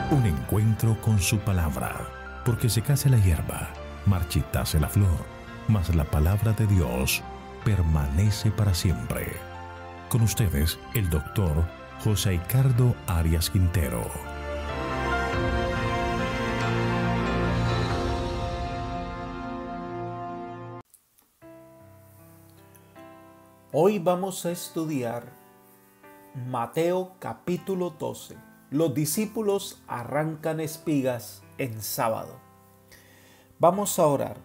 Un encuentro con su palabra, porque secase la hierba, marchitase la flor, mas la palabra de Dios permanece para siempre. Con ustedes, el doctor José Ricardo Arias Quintero. Hoy vamos a estudiar Mateo capítulo 12. Los discípulos arrancan espigas en sábado. Vamos a orar.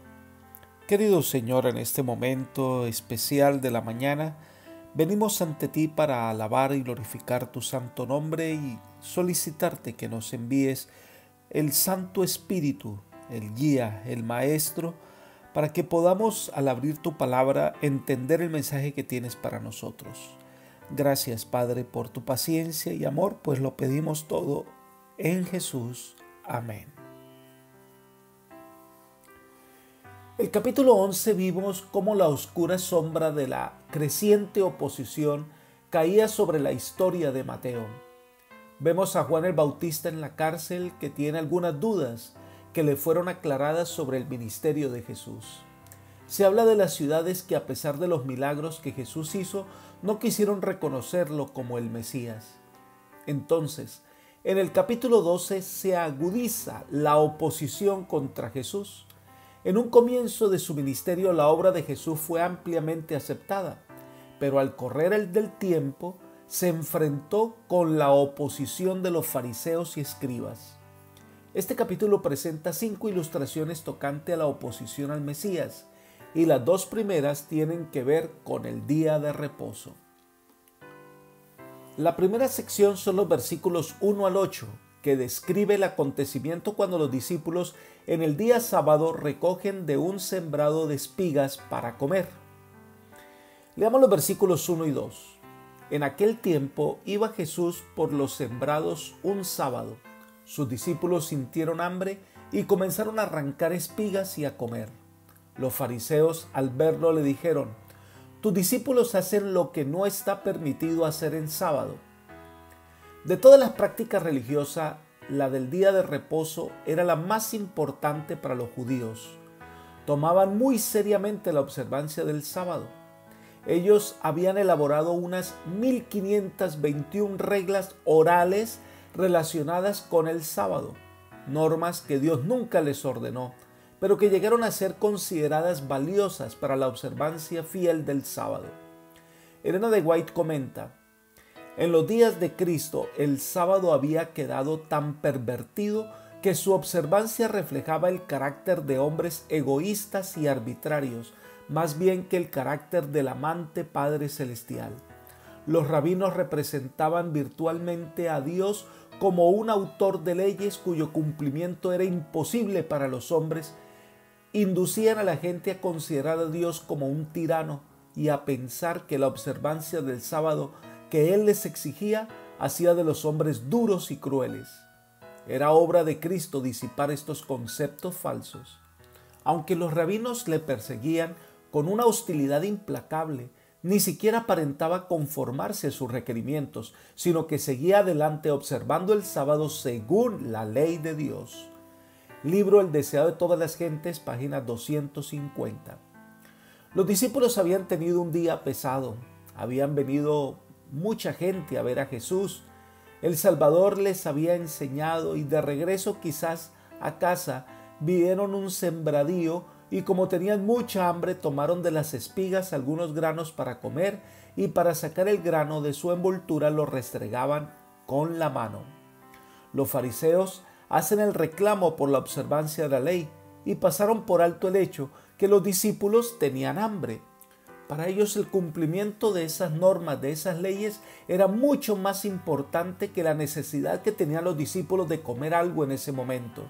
Querido Señor, en este momento especial de la mañana, venimos ante ti para alabar y glorificar tu santo nombre y solicitarte que nos envíes el Santo Espíritu, el guía, el Maestro, para que podamos, al abrir tu palabra, entender el mensaje que tienes para nosotros. Gracias, Padre, por tu paciencia y amor, pues lo pedimos todo en Jesús. Amén. El capítulo 11 vimos cómo la oscura sombra de la creciente oposición caía sobre la historia de Mateo. Vemos a Juan el Bautista en la cárcel que tiene algunas dudas que le fueron aclaradas sobre el ministerio de Jesús. Se habla de las ciudades que, a pesar de los milagros que Jesús hizo, no quisieron reconocerlo como el Mesías. Entonces, en el capítulo 12 se agudiza la oposición contra Jesús. En un comienzo de su ministerio, la obra de Jesús fue ampliamente aceptada, pero al correr el del tiempo, se enfrentó con la oposición de los fariseos y escribas. Este capítulo presenta 5 ilustraciones tocante a la oposición al Mesías, y las 2 primeras tienen que ver con el día de reposo. La primera sección son los versículos 1 al 8, que describe el acontecimiento cuando los discípulos en el día sábado recogen de un sembrado de espigas para comer. Leamos los versículos 1 y 2. En aquel tiempo iba Jesús por los sembrados un sábado. Sus discípulos sintieron hambre y comenzaron a arrancar espigas y a comer. Los fariseos, al verlo, le dijeron: «Tus discípulos hacen lo que no está permitido hacer en sábado». De todas las prácticas religiosas, la del día de reposo era la más importante para los judíos. Tomaban muy seriamente la observancia del sábado. Ellos habían elaborado unas 1521 reglas orales relacionadas con el sábado, normas que Dios nunca les ordenó, pero que llegaron a ser consideradas valiosas para la observancia fiel del sábado. Elena de White comenta: en los días de Cristo, el sábado había quedado tan pervertido que su observancia reflejaba el carácter de hombres egoístas y arbitrarios, más bien que el carácter del amante Padre Celestial. Los rabinos representaban virtualmente a Dios como un autor de leyes cuyo cumplimiento era imposible para los hombres. Inducían a la gente a considerar a Dios como un tirano y a pensar que la observancia del sábado que Él les exigía hacía de los hombres duros y crueles. Era obra de Cristo disipar estos conceptos falsos. Aunque los rabinos le perseguían con una hostilidad implacable, ni siquiera aparentaba conformarse a sus requerimientos, sino que seguía adelante observando el sábado según la ley de Dios. Libro El deseado de todas las gentes, página 250. Los discípulos habían tenido un día pesado. Habían venido mucha gente a ver a Jesús. El Salvador les había enseñado y de regreso quizás a casa vieron un sembradío y como tenían mucha hambre tomaron de las espigas algunos granos para comer y para sacar el grano de su envoltura lo restregaban con la mano. Los fariseos hacen el reclamo por la observancia de la ley y pasaron por alto el hecho que los discípulos tenían hambre. Para ellos el cumplimiento de esas normas, de esas leyes, era mucho más importante que la necesidad que tenían los discípulos de comer algo en ese momento.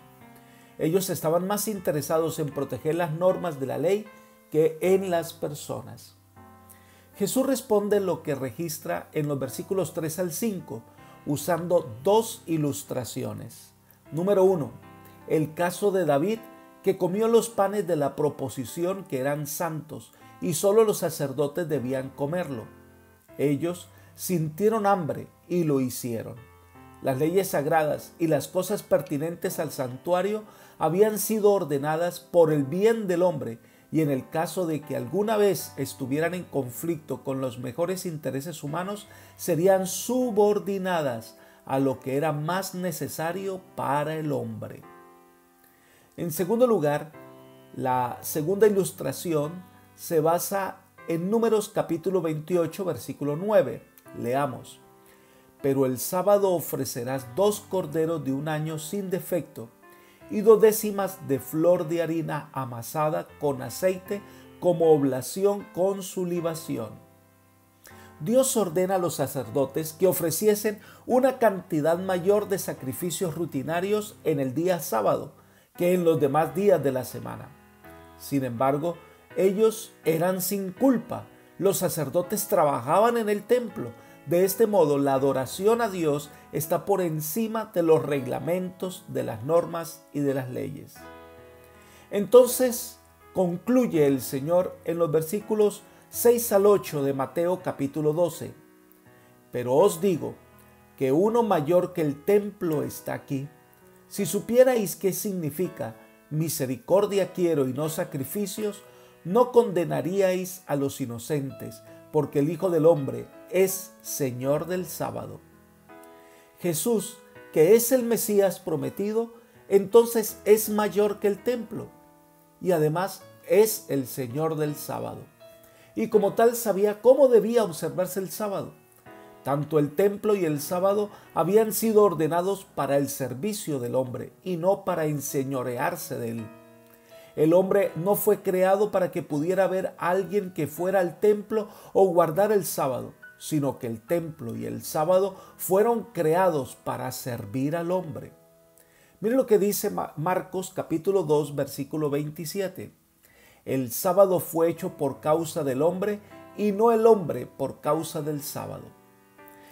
Ellos estaban más interesados en proteger las normas de la ley que en las personas. Jesús responde lo que registra en los versículos 3 al 5, usando 2 ilustraciones. Número 1, el caso de David, que comió los panes de la proposición que eran santos y solo los sacerdotes debían comerlo. Ellos sintieron hambre y lo hicieron. Las leyes sagradas y las cosas pertinentes al santuario habían sido ordenadas por el bien del hombre, y en el caso de que alguna vez estuvieran en conflicto con los mejores intereses humanos, serían subordinadas a lo que era más necesario para el hombre. En segundo lugar, la segunda ilustración se basa en Números capítulo 28, versículo 9. Leamos: Pero el sábado ofrecerás 2 corderos de un año sin defecto, y 2 décimas de flor de harina amasada con aceite como oblación con su libación. Dios ordena a los sacerdotes que ofreciesen una cantidad mayor de sacrificios rutinarios en el día sábado que en los demás días de la semana. Sin embargo, ellos eran sin culpa. Los sacerdotes trabajaban en el templo. De este modo, la adoración a Dios está por encima de los reglamentos, de las normas y de las leyes. Entonces, concluye el Señor en los versículos 6 al 8 de Mateo capítulo 12. Pero os digo que uno mayor que el templo está aquí. Si supierais qué significa misericordia quiero y no sacrificios, no condenaríais a los inocentes, porque el Hijo del Hombre es Señor del sábado. Jesús, que es el Mesías prometido, entonces es mayor que el templo y además es el Señor del sábado. Y como tal sabía cómo debía observarse el sábado. Tanto el templo y el sábado habían sido ordenados para el servicio del hombre y no para enseñorearse de él. El hombre no fue creado para que pudiera ver a alguien que fuera al templo o guardar el sábado, sino que el templo y el sábado fueron creados para servir al hombre. Miren lo que dice Marcos capítulo 2, versículo 27. El sábado fue hecho por causa del hombre y no el hombre por causa del sábado.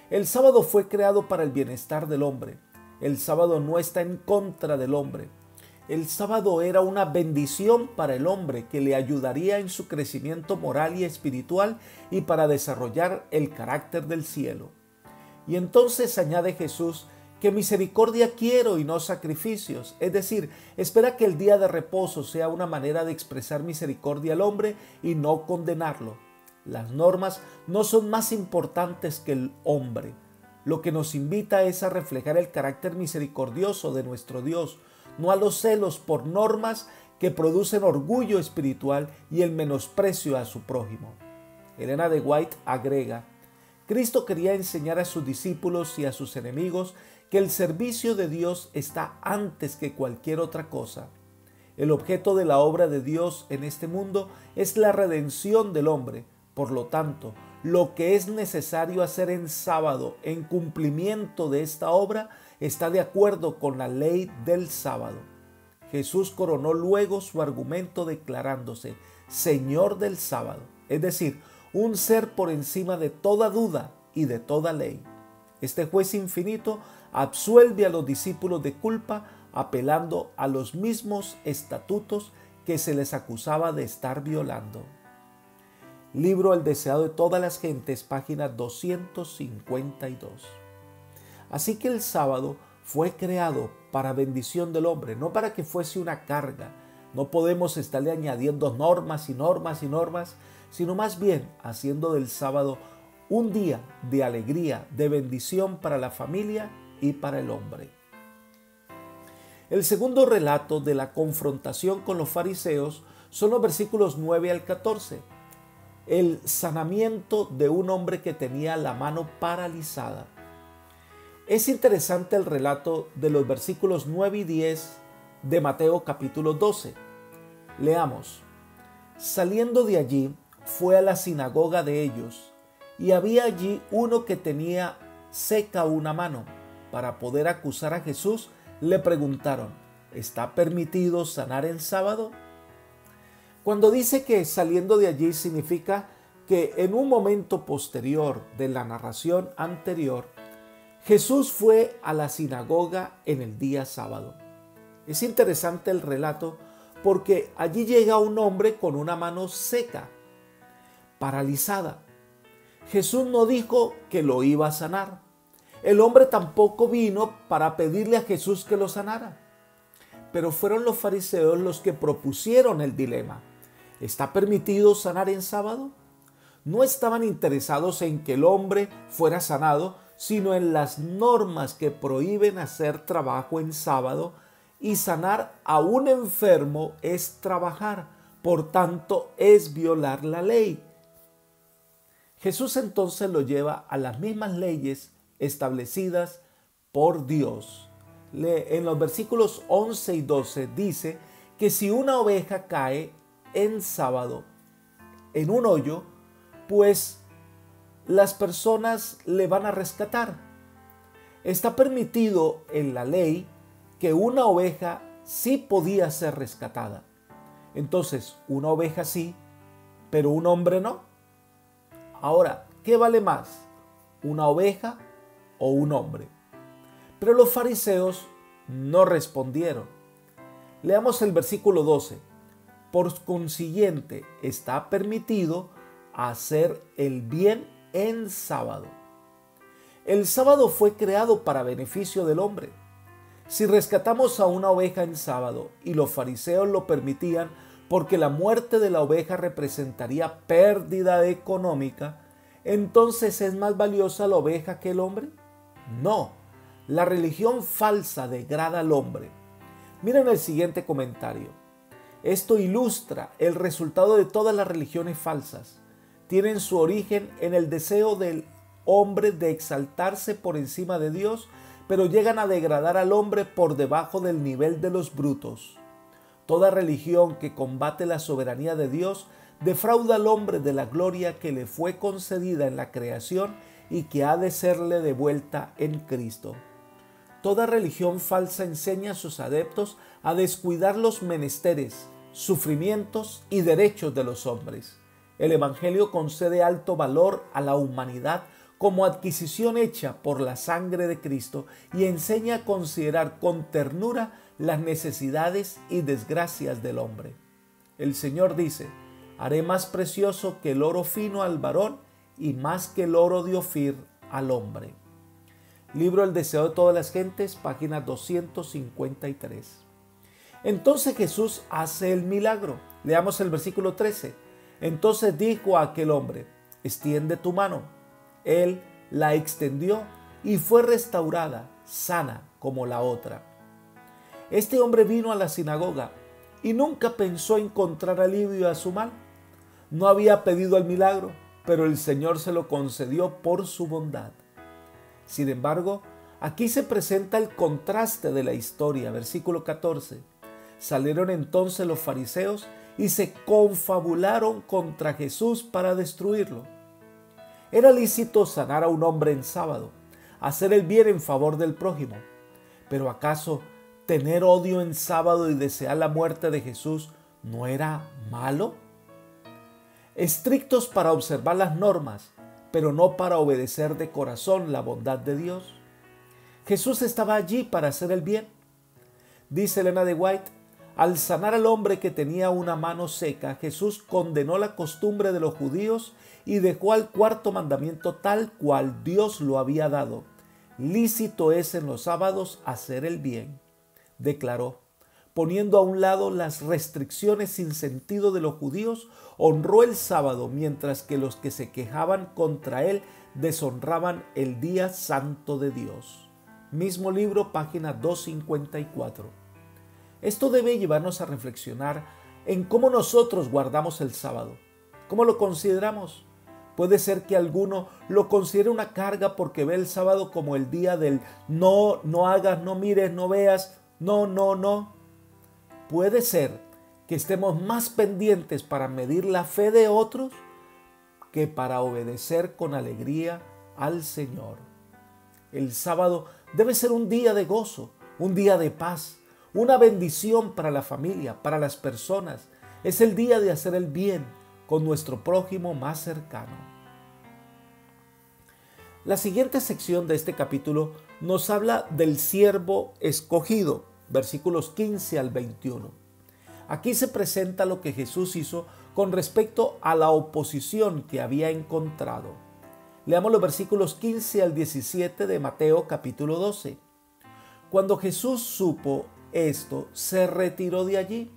El sábado fue creado para el bienestar del hombre. El sábado no está en contra del hombre. El sábado era una bendición para el hombre que le ayudaría en su crecimiento moral y espiritual y para desarrollar el carácter del cielo. Y entonces añade Jesús que misericordia quiero y no sacrificios, es decir, espera que el día de reposo sea una manera de expresar misericordia al hombre y no condenarlo. Las normas no son más importantes que el hombre. Lo que nos invita es a reflejar el carácter misericordioso de nuestro Dios, no a los celos por normas que producen orgullo espiritual y el menosprecio a su prójimo. Elena de White agrega: Cristo quería enseñar a sus discípulos y a sus enemigos que el servicio de Dios está antes que cualquier otra cosa. El objeto de la obra de Dios en este mundo es la redención del hombre. Por lo tanto, lo que es necesario hacer en sábado en cumplimiento de esta obra está de acuerdo con la ley del sábado. Jesús coronó luego su argumento declarándose Señor del sábado, es decir, un ser por encima de toda duda y de toda ley. Este juez infinito absuelve a los discípulos de culpa apelando a los mismos estatutos que se les acusaba de estar violando. Libro El deseado de todas las gentes, página 252. Así que el sábado fue creado para bendición del hombre, no para que fuese una carga. No podemos estarle añadiendo normas y normas y normas, sino más bien haciendo del sábado un día de alegría, de bendición para la familia y para el hombre. El segundo relato de la confrontación con los fariseos son los versículos 9 al 14. El sanamiento de un hombre que tenía la mano paralizada. Es interesante el relato de los versículos 9 y 10 de Mateo capítulo 12. Leamos. Saliendo de allí, fue a la sinagoga de ellos, y había allí uno que tenía seca una mano. Para poder acusar a Jesús, le preguntaron: ¿está permitido sanar en sábado? Cuando dice que saliendo de allí significa que en un momento posterior de la narración anterior, Jesús fue a la sinagoga en el día sábado. Es interesante el relato porque allí llega un hombre con una mano seca, paralizada. Jesús no dijo que lo iba a sanar. El hombre tampoco vino para pedirle a Jesús que lo sanara. Pero fueron los fariseos los que propusieron el dilema. ¿Está permitido sanar en sábado? No estaban interesados en que el hombre fuera sanado, sino en las normas que prohíben hacer trabajo en sábado, y sanar a un enfermo es trabajar, por tanto es violar la ley. Jesús entonces lo lleva a las mismas leyes establecidas por Dios. En los versículos 11 y 12 dice que si una oveja cae en sábado en un hoyo, pues las personas le van a rescatar. Está permitido en la ley que una oveja sí podía ser rescatada. Entonces, una oveja sí, pero un hombre no. Ahora, ¿qué vale más? ¿Una oveja o un hombre? Pero los fariseos no respondieron. Leamos el versículo 12. Por consiguiente, está permitido hacer el bien en sábado. El sábado fue creado para beneficio del hombre. Si rescatamos a una oveja en sábado y los fariseos lo permitían porque la muerte de la oveja representaría pérdida económica, ¿entonces es más valiosa la oveja que el hombre? No, la religión falsa degrada al hombre. Miren el siguiente comentario. Esto ilustra el resultado de todas las religiones falsas. Tienen su origen en el deseo del hombre de exaltarse por encima de Dios, pero llegan a degradar al hombre por debajo del nivel de los brutos. Toda religión que combate la soberanía de Dios defrauda al hombre de la gloria que le fue concedida en la creación y que ha de serle devuelta en Cristo. Toda religión falsa enseña a sus adeptos a descuidar los menesteres, sufrimientos y derechos de los hombres. El Evangelio concede alto valor a la humanidad como adquisición hecha por la sangre de Cristo y enseña a considerar con ternura las necesidades y desgracias del hombre. El Señor dice: haré más precioso que el oro fino al varón y más que el oro de Ofir al hombre. Libro El deseo de todas las gentes, página 253. Entonces Jesús hace el milagro. Leamos el versículo 13. Entonces dijo a aquel hombre: extiende tu mano. Él la extendió y fue restaurada, sana como la otra. Este hombre vino a la sinagoga y nunca pensó encontrar alivio a su mal. No había pedido el milagro, pero el Señor se lo concedió por su bondad. Sin embargo, aquí se presenta el contraste de la historia. Versículo 14. Salieron entonces los fariseos y se confabularon contra Jesús para destruirlo. Era lícito sanar a un hombre en sábado, hacer el bien en favor del prójimo. Pero ¿acaso tener odio en sábado y desear la muerte de Jesús no era malo? Estrictos para observar las normas, pero no para obedecer de corazón la bondad de Dios. Jesús estaba allí para hacer el bien. Dice Elena de White: al sanar al hombre que tenía una mano seca, Jesús condenó la costumbre de los judíos y dejó al cuarto mandamiento tal cual Dios lo había dado. Lícito es en los sábados hacer el bien, declaró. Poniendo a un lado las restricciones sin sentido de los judíos, honró el sábado, mientras que los que se quejaban contra él deshonraban el día santo de Dios. Mismo libro, página 254. Esto debe llevarnos a reflexionar en cómo nosotros guardamos el sábado. ¿Cómo lo consideramos? Puede ser que alguno lo considere una carga porque ve el sábado como el día del no, no hagas, no mires, no veas, no. Puede ser que estemos más pendientes para medir la fe de otros que para obedecer con alegría al Señor. El sábado debe ser un día de gozo, un día de paz, una bendición para la familia, para las personas. Es el día de hacer el bien con nuestro prójimo más cercano. La siguiente sección de este capítulo nos habla del siervo escogido, versículos 15 al 21. Aquí se presenta lo que Jesús hizo con respecto a la oposición que había encontrado. Leamos los versículos 15 al 17 de Mateo capítulo 12. Cuando Jesús supo esto, se retiró de allí.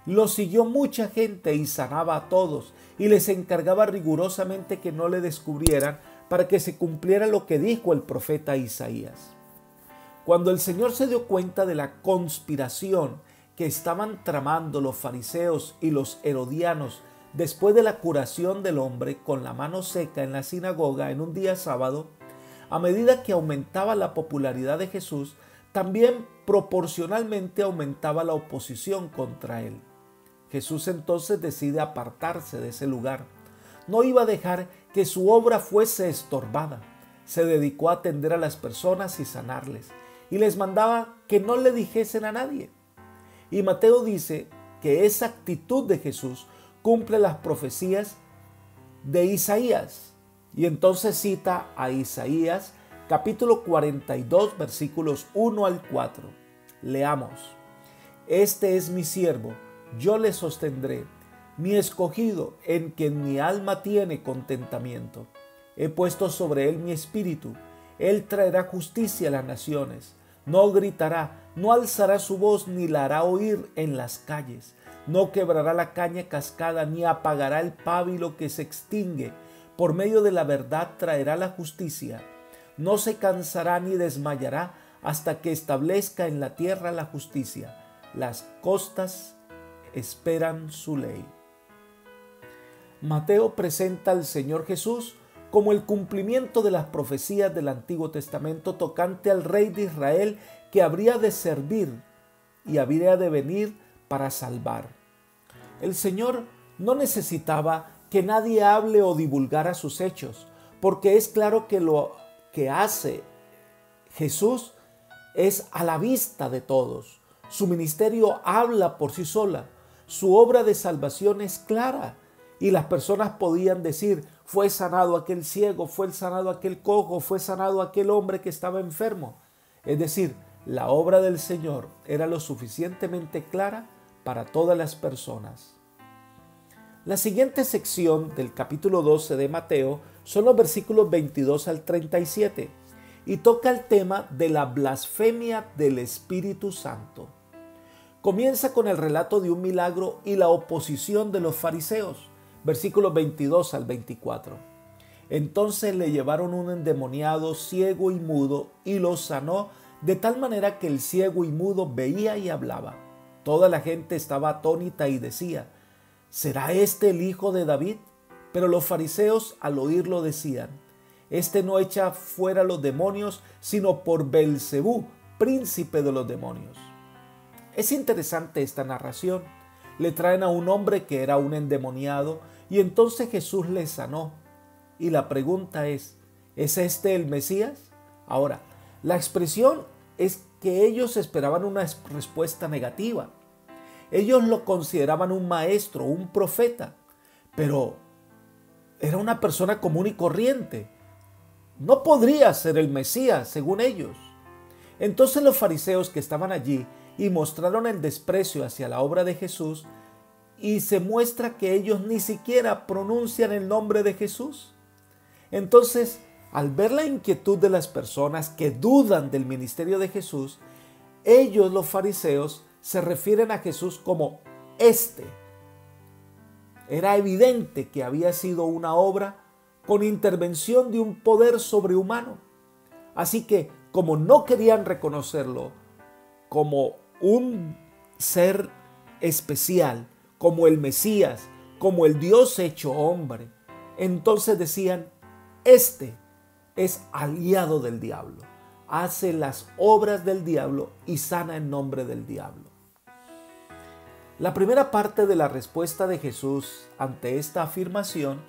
Lo siguió mucha gente y sanaba a todos, y les encargaba rigurosamente que no le descubrieran, para que se cumpliera lo que dijo el profeta Isaías. Cuando el Señor se dio cuenta de la conspiración que estaban tramando los fariseos y los herodianos después de la curación del hombre con la mano seca en la sinagoga en un día sábado, a medida que aumentaba la popularidad de Jesús, también proporcionalmente aumentaba la oposición contra él. Jesús entonces decide apartarse de ese lugar. No iba a dejar que su obra fuese estorbada. Se dedicó a atender a las personas y sanarles, y les mandaba que no le dijesen a nadie. Y Mateo dice que esa actitud de Jesús cumple las profecías de Isaías. Y entonces cita a Isaías capítulo 42 versículos 1 al 4. Leamos. Este es mi siervo, yo le sostendré, mi escogido, en quien mi alma tiene contentamiento. He puesto sobre él mi espíritu. Él traerá justicia a las naciones. No gritará, no alzará su voz, ni la hará oír en las calles. No quebrará la caña cascada, ni apagará el pábilo que se extingue. Por medio de la verdad traerá la justicia. No se cansará ni desmayará hasta que establezca en la tierra la justicia. Las costas esperan su ley. Mateo presenta al Señor Jesús como el cumplimiento de las profecías del Antiguo Testamento tocante al Rey de Israel que habría de servir y habría de venir para salvar. El Señor no necesitaba que nadie hable o divulgara sus hechos, porque es claro que lo que hace Jesús es a la vista de todos. Su ministerio habla por sí sola, su obra de salvación es clara, y las personas podían decir: fue sanado aquel ciego, fue sanado aquel cojo, fue sanado aquel hombre que estaba enfermo. Es decir, la obra del Señor era lo suficientemente clara para todas las personas. La siguiente sección del capítulo 12 de Mateo son los versículos 22 al 37 y toca el tema de la blasfemia del Espíritu Santo. Comienza con el relato de un milagro y la oposición de los fariseos. Versículos 22 al 24. Entonces le llevaron un endemoniado ciego y mudo y lo sanó de tal manera que el ciego y mudo veía y hablaba. Toda la gente estaba atónita y decía: ¿será este el hijo de David? Pero los fariseos al oírlo decían: este no echa fuera los demonios, sino por Beelzebú, príncipe de los demonios. Es interesante esta narración. Le traen a un hombre que era un endemoniado y entonces Jesús le sanó. Y la pregunta ¿es este el Mesías? Ahora, la expresión es que ellos esperaban una respuesta negativa. Ellos lo consideraban un maestro, un profeta, pero era una persona común y corriente. No podría ser el Mesías, según ellos. Entonces los fariseos que estaban allí y mostraron el desprecio hacia la obra de Jesús, y se muestra que ellos ni siquiera pronuncian el nombre de Jesús. Entonces, al ver la inquietud de las personas que dudan del ministerio de Jesús, ellos, los fariseos, se refieren a Jesús como este. Era evidente que había sido una obra con intervención de un poder sobrehumano. Así que, como no querían reconocerlo como un ser especial, como el Mesías, como el Dios hecho hombre, entonces decían: este es aliado del diablo, hace las obras del diablo y sana en nombre del diablo. La primera parte de la respuesta de Jesús ante esta afirmación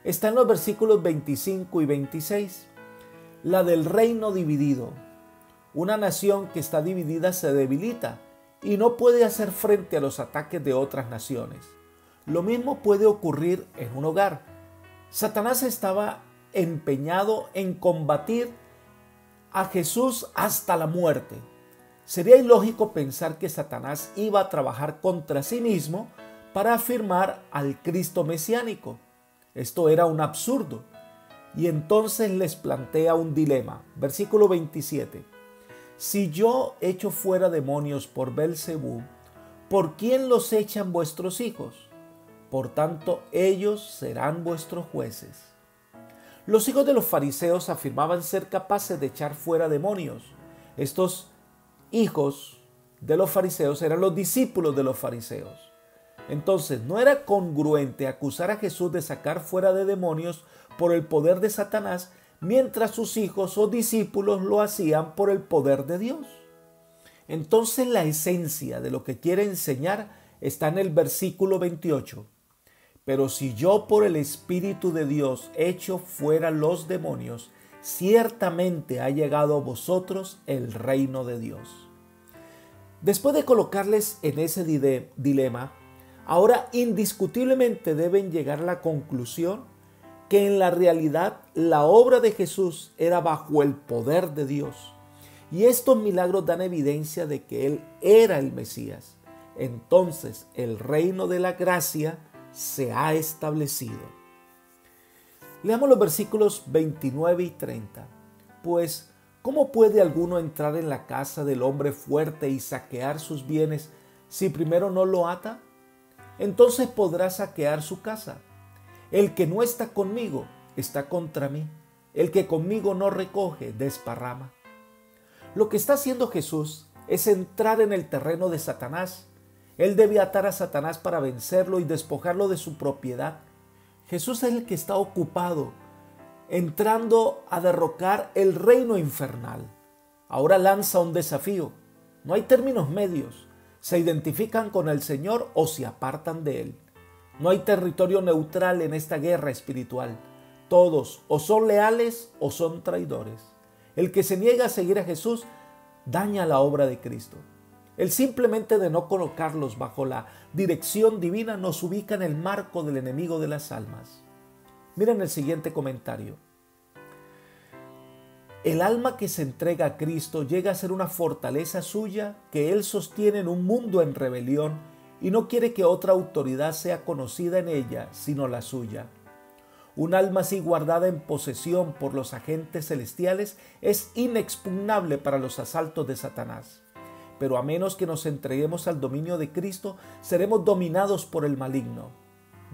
está en los versículos 25 y 26, la del reino dividido. Una nación que está dividida se debilita y no puede hacer frente a los ataques de otras naciones. Lo mismo puede ocurrir en un hogar. Satanás estaba empeñado en combatir a Jesús hasta la muerte. Sería ilógico pensar que Satanás iba a trabajar contra sí mismo para afirmar al Cristo mesiánico. Esto era un absurdo. Y entonces les plantea un dilema. Versículo 27. Si yo echo fuera demonios por Belcebú, ¿por quién los echan vuestros hijos? Por tanto, ellos serán vuestros jueces. Los hijos de los fariseos afirmaban ser capaces de echar fuera demonios. Estos hijos de los fariseos eran los discípulos de los fariseos. Entonces, no era congruente acusar a Jesús de sacar fuera de demonios por el poder de Satanás, mientras sus hijos o discípulos lo hacían por el poder de Dios. Entonces, la esencia de lo que quiere enseñar está en el versículo 28. Pero si yo por el Espíritu de Dios echo fuera los demonios, ciertamente ha llegado a vosotros el reino de Dios. Después de colocarles en ese dilema, ahora indiscutiblemente deben llegar a la conclusión que en la realidad la obra de Jesús era bajo el poder de Dios. Y estos milagros dan evidencia de que Él era el Mesías. Entonces el reino de la gracia se ha establecido. Leamos los versículos 29 y 30. Pues, ¿cómo puede alguno entrar en la casa del hombre fuerte y saquear sus bienes si primero no lo ata? Entonces podrá saquear su casa. El que no está conmigo está contra mí. El que conmigo no recoge, desparrama. Lo que está haciendo Jesús es entrar en el terreno de Satanás. Él debe atar a Satanás para vencerlo y despojarlo de su propiedad. Jesús es el que está ocupado, entrando a derrocar el reino infernal. Ahora lanza un desafío. No hay términos medios. Se identifican con el Señor o se apartan de Él. No hay territorio neutral en esta guerra espiritual. Todos o son leales o son traidores. El que se niega a seguir a Jesús daña la obra de Cristo. El simplemente de no colocarlos bajo la dirección divina nos ubica en el marco del enemigo de las almas. Miren el siguiente comentario. El alma que se entrega a Cristo llega a ser una fortaleza suya que Él sostiene en un mundo en rebelión y no quiere que otra autoridad sea conocida en ella sino la suya. Un alma así guardada en posesión por los agentes celestiales es inexpugnable para los asaltos de Satanás. Pero a menos que nos entreguemos al dominio de Cristo, seremos dominados por el maligno.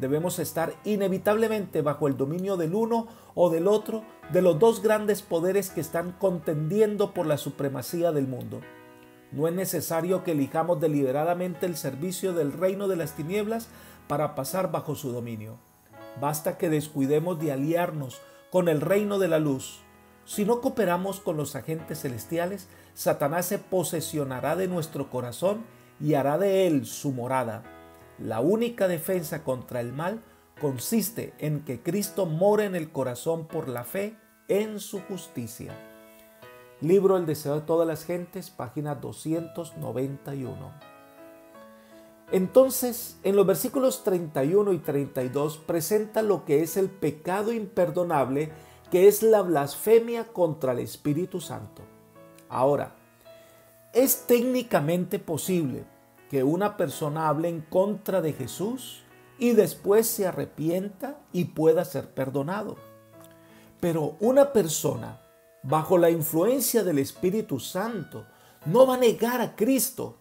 Debemos estar inevitablemente bajo el dominio del uno o del otro, de los dos grandes poderes que están contendiendo por la supremacía del mundo. No es necesario que elijamos deliberadamente el servicio del reino de las tinieblas para pasar bajo su dominio. Basta que descuidemos de aliarnos con el reino de la luz. Si no cooperamos con los agentes celestiales, Satanás se posesionará de nuestro corazón y hará de él su morada. La única defensa contra el mal consiste en que Cristo more en el corazón por la fe en su justicia. Libro El deseo de todas las gentes, página 291. Entonces, en los versículos 31 y 32 presenta lo que es el pecado imperdonable, que es la blasfemia contra el Espíritu Santo. Ahora, ¿es técnicamente posible que una persona hable en contra de Jesús y después se arrepienta y pueda ser perdonado? Pero una persona bajo la influencia del Espíritu Santo no va a negar a Cristo,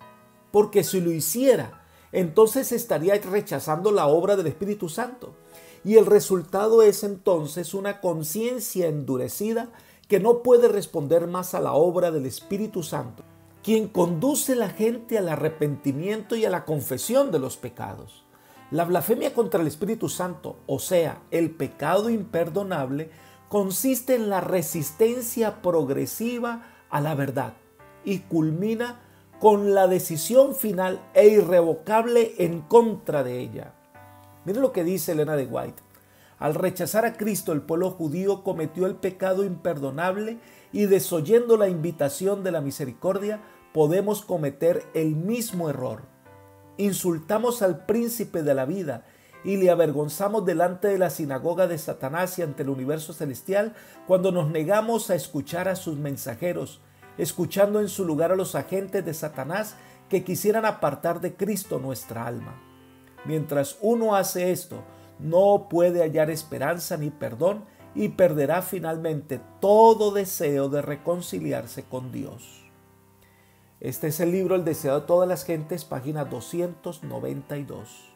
porque si lo hiciera, entonces estaría rechazando la obra del Espíritu Santo. Y el resultado es entonces una conciencia endurecida que no puede responder más a la obra del Espíritu Santo, quien conduce a la gente al arrepentimiento y a la confesión de los pecados. La blasfemia contra el Espíritu Santo, o sea, el pecado imperdonable, consiste en la resistencia progresiva a la verdad y culmina con la decisión final e irrevocable en contra de ella. Miren lo que dice Elena de White. Al rechazar a Cristo, el pueblo judío cometió el pecado imperdonable y desoyendo la invitación de la misericordia, podemos cometer el mismo error. Insultamos al príncipe de la vida y le avergonzamos delante de la sinagoga de Satanás y ante el universo celestial cuando nos negamos a escuchar a sus mensajeros, escuchando en su lugar a los agentes de Satanás que quisieran apartar de Cristo nuestra alma. Mientras uno hace esto, no puede hallar esperanza ni perdón y perderá finalmente todo deseo de reconciliarse con Dios. Este es el libro El deseo de todas las gentes, página 292.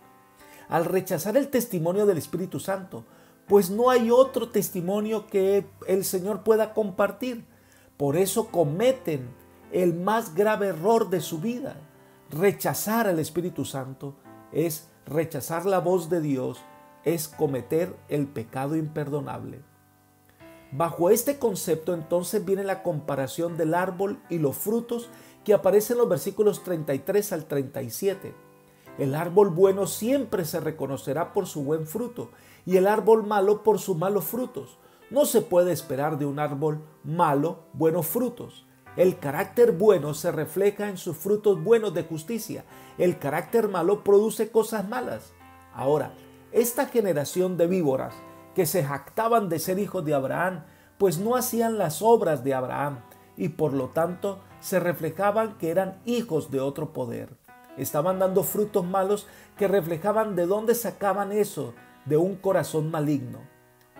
Al rechazar el testimonio del Espíritu Santo, pues no hay otro testimonio que el Señor pueda compartir. Por eso cometen el más grave error de su vida. Rechazar al Espíritu Santo es rechazar la voz de Dios, es cometer el pecado imperdonable. Bajo este concepto entonces viene la comparación del árbol y los frutos que aparece en los versículos 33 al 37. El árbol bueno siempre se reconocerá por su buen fruto y el árbol malo por sus malos frutos. No se puede esperar de un árbol malo buenos frutos. El carácter bueno se refleja en sus frutos buenos de justicia. El carácter malo produce cosas malas. Ahora, esta generación de víboras que se jactaban de ser hijos de Abraham, pues no hacían las obras de Abraham y por lo tanto se reflejaban que eran hijos de otro poder. Estaban dando frutos malos que reflejaban de dónde sacaban eso, de un corazón maligno.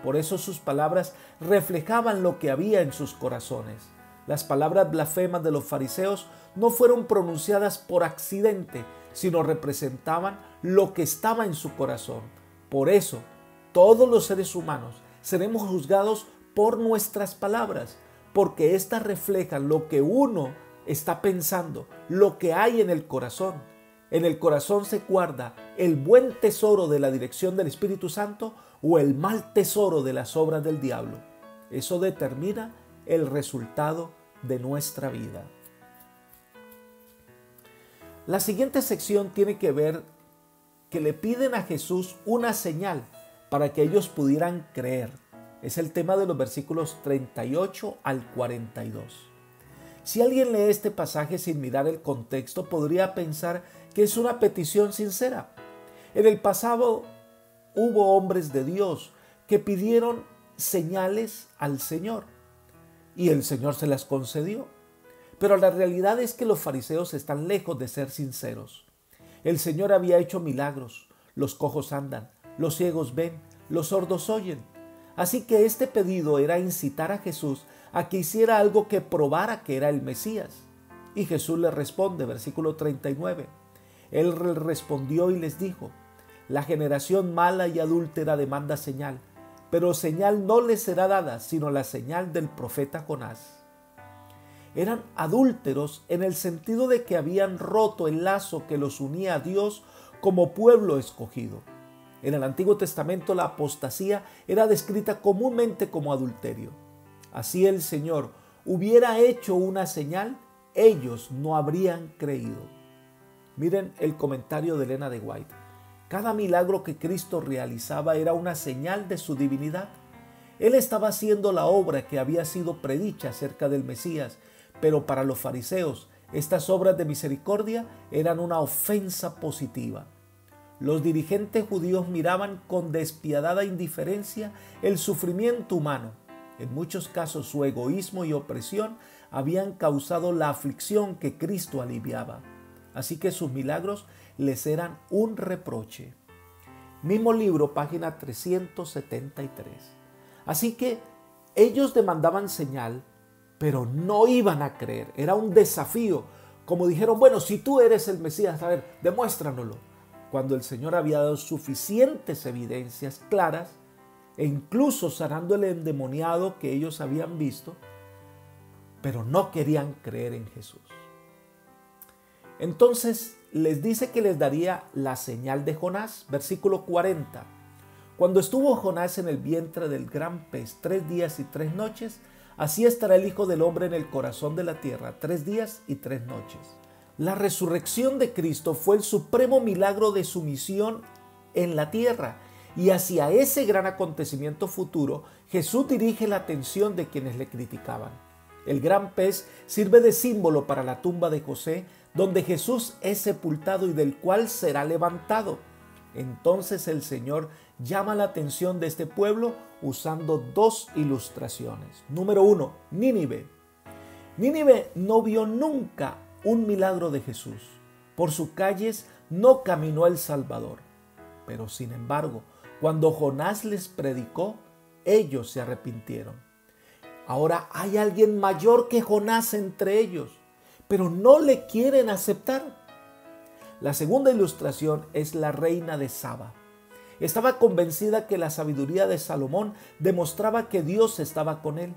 Por eso sus palabras reflejaban lo que había en sus corazones. Las palabras blasfemas de los fariseos no fueron pronunciadas por accidente, sino representaban lo que estaba en su corazón. Por eso, todos los seres humanos seremos juzgados por nuestras palabras, porque éstas reflejan lo que uno está pensando, lo que hay en el corazón. En el corazón se guarda el buen tesoro de la dirección del Espíritu Santo o el mal tesoro de las obras del diablo. Eso determina el resultado de nuestra vida. La siguiente sección tiene que ver que le piden a Jesús una señal para que ellos pudieran creer. Es el tema de los versículos 38 al 42. Si alguien lee este pasaje sin mirar el contexto, podría pensar que es una petición sincera. En el pasado hubo hombres de Dios que pidieron señales al Señor y el Señor se las concedió. Pero la realidad es que los fariseos están lejos de ser sinceros. El Señor había hecho milagros, los cojos andan, los ciegos ven, los sordos oyen. Así que este pedido era incitar a Jesús a que hiciera algo que probara que era el Mesías. Y Jesús le responde, versículo 39. Él respondió y les dijo: la generación mala y adúltera demanda señal, pero señal no les será dada, sino la señal del profeta Jonás. Eran adúlteros en el sentido de que habían roto el lazo que los unía a Dios como pueblo escogido. En el Antiguo Testamento la apostasía era descrita comúnmente como adulterio. Así el Señor hubiera hecho una señal, ellos no habrían creído. Miren el comentario de Elena de White. Cada milagro que Cristo realizaba era una señal de su divinidad. Él estaba haciendo la obra que había sido predicha acerca del Mesías, pero para los fariseos estas obras de misericordia eran una ofensa positiva. Los dirigentes judíos miraban con despiadada indiferencia el sufrimiento humano. En muchos casos su egoísmo y opresión habían causado la aflicción que Cristo aliviaba. Así que sus milagros les eran un reproche. Mismo libro, página 373. Así que ellos demandaban señal, pero no iban a creer. Era un desafío. Como dijeron, bueno, si tú eres el Mesías, a ver, demuéstranoslo. Cuando el Señor había dado suficientes evidencias claras, e incluso sanando el endemoniado que ellos habían visto, pero no querían creer en Jesús. Entonces les dice que les daría la señal de Jonás, versículo 40. Cuando estuvo Jonás en el vientre del gran pez 3 días y 3 noches, así estará el Hijo del Hombre en el corazón de la tierra 3 días y 3 noches. La resurrección de Cristo fue el supremo milagro de su misión en la tierra, y hacia ese gran acontecimiento futuro Jesús dirige la atención de quienes le criticaban. El gran pez sirve de símbolo para la tumba de José, donde Jesús es sepultado y del cual será levantado. Entonces el Señor llama la atención de este pueblo usando 2 ilustraciones. Número 1, Nínive. Nínive no vio nunca un milagro de Jesús. Por sus calles no caminó el Salvador. Pero sin embargo, cuando Jonás les predicó, ellos se arrepintieron. Ahora hay alguien mayor que Jonás entre ellos, pero no le quieren aceptar. La segunda ilustración es la reina de Saba. Estaba convencida que la sabiduría de Salomón demostraba que Dios estaba con él.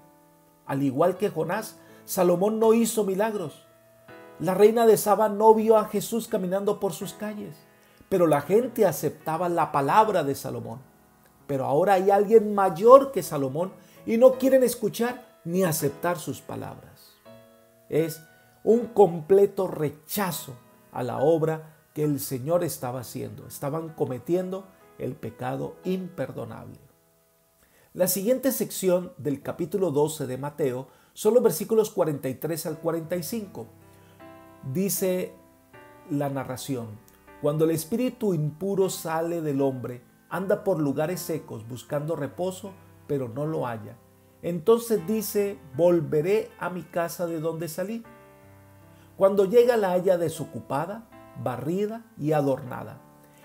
Al igual que Jonás, Salomón no hizo milagros. La reina de Saba no vio a Jesús caminando por sus calles, pero la gente aceptaba la palabra de Salomón. Pero ahora hay alguien mayor que Salomón y no quieren escuchar ni aceptar sus palabras. Es un completo rechazo a la obra que el Señor estaba haciendo. Estaban cometiendo el pecado imperdonable. La siguiente sección del capítulo 12 de Mateo son los versículos 43 al 45. Dice la narración: cuando el espíritu impuro sale del hombre, anda por lugares secos buscando reposo, pero no lo halla. Entonces dice: volveré a mi casa de donde salí. Cuando llega la halla desocupada, barrida y adornada.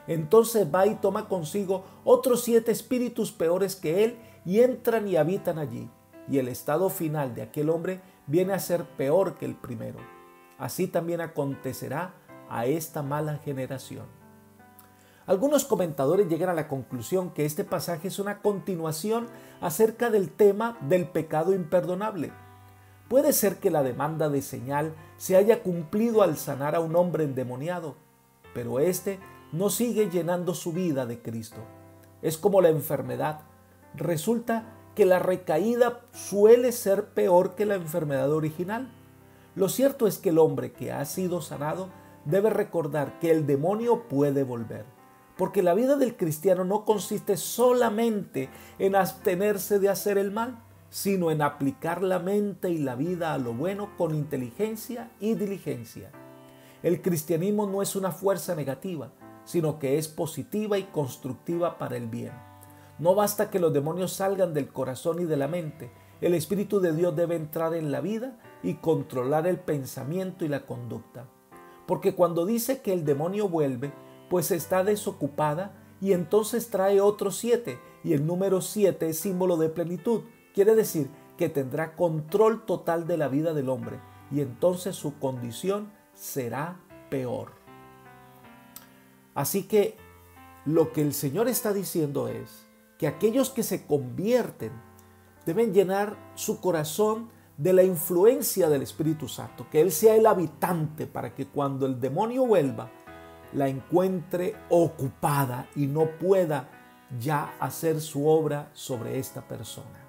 Entonces va y toma consigo otros 7 espíritus peores que él y entran y habitan allí. Y el estado final de aquel hombre viene a ser peor que el primero. Así también acontecerá a esta mala generación. Algunos comentadores llegan a la conclusión que este pasaje es una continuación acerca del tema del pecado imperdonable. Puede ser que la demanda de señal se haya cumplido al sanar a un hombre endemoniado, pero este no sigue llenando su vida de Cristo. Es como la enfermedad. Resulta que la recaída suele ser peor que la enfermedad original. Lo cierto es que el hombre que ha sido sanado debe recordar que el demonio puede volver, porque la vida del cristiano no consiste solamente en abstenerse de hacer el mal, sino en aplicar la mente y la vida a lo bueno con inteligencia y diligencia. El cristianismo no es una fuerza negativa, sino que es positiva y constructiva para el bien. No basta que los demonios salgan del corazón y de la mente. El Espíritu de Dios debe entrar en la vida y controlar el pensamiento y la conducta. Porque cuando dice que el demonio vuelve, pues está desocupada y entonces trae otros 7, y el número 7 es símbolo de plenitud. Quiere decir que tendrá control total de la vida del hombre y entonces su condición será peor. Así que lo que el Señor está diciendo es que aquellos que se convierten deben llenar su corazón de la influencia del Espíritu Santo, que Él sea el habitante para que cuando el demonio vuelva, la encuentre ocupada y no pueda ya hacer su obra sobre esta persona.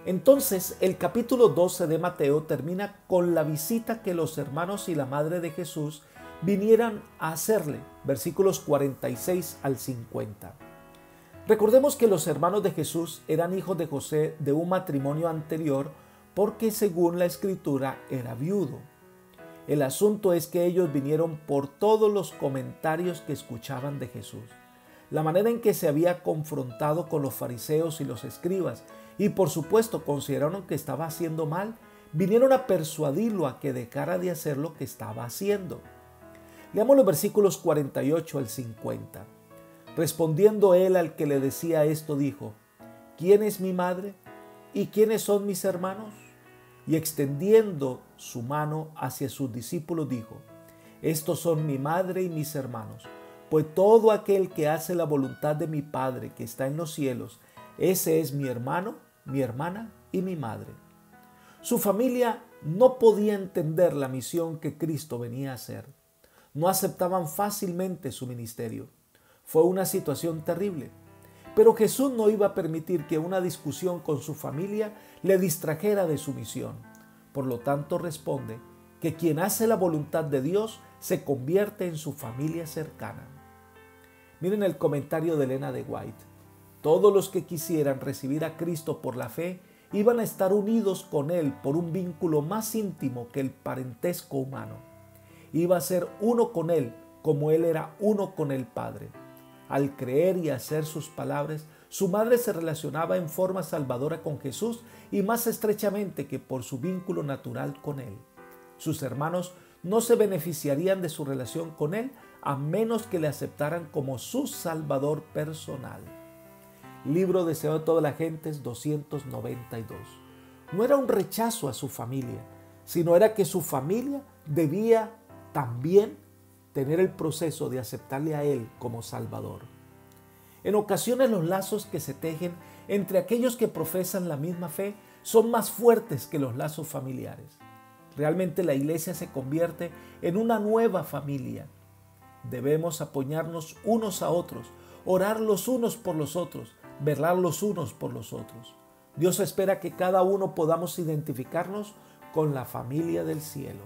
Entonces, el capítulo 12 de Mateo termina con la visita que los hermanos y la madre de Jesús vinieran a hacerle, versículos 46 al 50. Recordemos que los hermanos de Jesús eran hijos de José de un matrimonio anterior porque según la Escritura era viudo. El asunto es que ellos vinieron por todos los comentarios que escuchaban de Jesús, la manera en que se había confrontado con los fariseos y los escribas, y por supuesto consideraron que estaba haciendo mal. Vinieron a persuadirlo a que dejara de hacer lo que estaba haciendo. Leamos los versículos 48 al 50. Respondiendo él al que le decía esto, dijo: ¿quién es mi madre y quiénes son mis hermanos? Y extendiendo su mano hacia sus discípulos dijo: estos son mi madre y mis hermanos, pues todo aquel que hace la voluntad de mi Padre que está en los cielos, ese es mi hermano, mi hermana y mi madre. Su familia no podía entender la misión que Cristo venía a hacer. No aceptaban fácilmente su ministerio. Fue una situación terrible. Pero Jesús no iba a permitir que una discusión con su familia le distrajera de su misión. Por lo tanto, responde que quien hace la voluntad de Dios se convierte en su familia cercana. Miren el comentario de Elena de White. Todos los que quisieran recibir a Cristo por la fe iban a estar unidos con Él por un vínculo más íntimo que el parentesco humano. Iba a ser uno con Él como Él era uno con el Padre. Al creer y hacer sus palabras, su madre se relacionaba en forma salvadora con Jesús y más estrechamente que por su vínculo natural con Él. Sus hermanos no se beneficiarían de su relación con Él a menos que le aceptaran como su Salvador personal. Libro deseado de todas las gentes 292. No era un rechazo a su familia, sino era que su familia debía también tener el proceso de aceptarle a Él como Salvador. En ocasiones los lazos que se tejen entre aquellos que profesan la misma fe son más fuertes que los lazos familiares. Realmente la iglesia se convierte en una nueva familia. Debemos apoyarnos unos a otros, orar los unos por los otros, velar los unos por los otros. Dios espera que cada uno podamos identificarnos con la familia del cielo.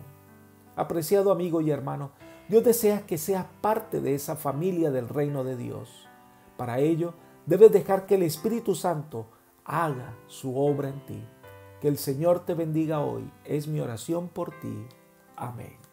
Apreciado amigo y hermano, Dios desea que seas parte de esa familia del reino de Dios. Para ello, debes dejar que el Espíritu Santo haga su obra en ti. Que el Señor te bendiga hoy. Es mi oración por ti. Amén.